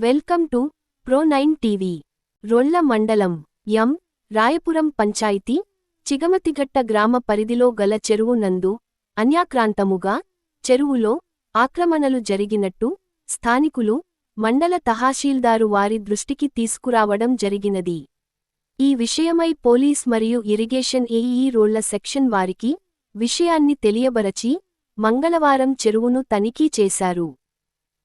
Welcome to ప్రో9 TV. Rolla మండలం M. Rayapuram panchayat చిగమతిగట్ట గ్రామ పరిధిలో గల చెరువు నందు అన్యాక్రాంతముగా చెరువులో ఆక్రమణలు జరిగినట్టు స్థానికులు మండల తహసీల్దారు వారి దృష్టికి తీసుకురావడం జరిగినది. ఈ విషయమై పోలీస్ మరియు ఇరిగేషన్ ఏఈ రోళ్ల సెక్షన్ వారికి విషయాన్ని తెలియబరచి మంగళవారం చెరువును తనిఖీ చేశారు.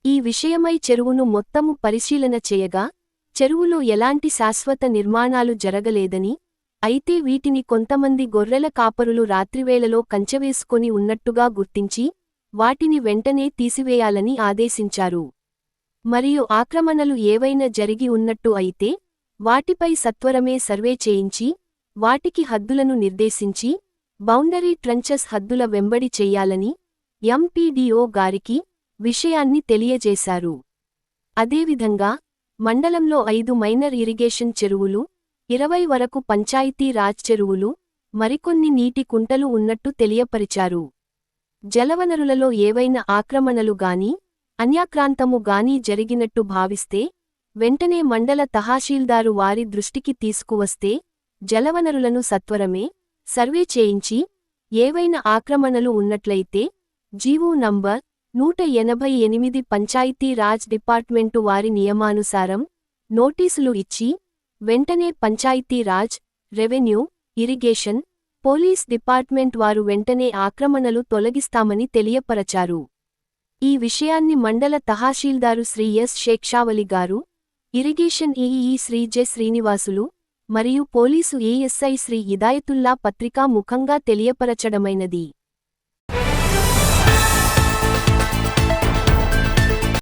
ఈ విషయమై చెరువును మొత్తము పరిశీలన చేయగా చెరువులో ఎలాంటి శాశ్వత నిర్మాణాలు జరగలేదని, అయితే వీటిని కొంతమంది గొర్రెల కాపరులు రాత్రివేళలో కంచెవేసుకొని ఉన్నట్టుగా గుర్తించి వాటిని వెంటనే తీసివేయాలని ఆదేశించారు. మరియు ఆక్రమణలు ఏవైనా జరిగి ఉన్నట్టు అయితే వాటిపై సత్వరమే సర్వే చేయించి వాటికి హద్దులను నిర్దేశించి బౌండరీ ట్రంచెస్ హద్దుల వెంబడి చెయ్యాలని ఎంపీడీఓ గారికి విషయాన్ని తెలియజేశారు. అదేవిధంగా మండలంలో 5 మైనర్ ఇరిగేషన్ చెరువులు, 20 వరకు పంచాయతీ రాజ్ చెరువులు, మరికొన్ని నీటి కుంటలు ఉన్నట్టు తెలియపరిచారు. జలవనరులలో ఏవైనా ఆక్రమణలు గాని అన్యాక్రాంతము గాని జరిగినట్టు భావిస్తే వెంటనే మండల తహసీల్దారు వారి దృష్టికి తీసుకువస్తే జలవనరులను సత్వరమే సర్వే చేయించి ఏవైనా ఆక్రమణలు ఉన్నట్లయితే GO number 188 Panchayati Raj department వారి నియమానుసారం నోటీసులు ఇచ్చి వెంటనే Panchayati Raj, revenue, irrigation, police department వారు వెంటనే ఆక్రమణలు తొలగిస్తామని తెలియపరచారు. ఈ విషయాన్ని మండల tahsildar Shri S Sheikshavali garu, irrigation AE Shri J Srinivasulu మరియు పోలీసు ఏఎస్ఐ శ్రీ ఇదాయతుల్లా పత్రికా ముఖంగా తెలియపరచడమైనది.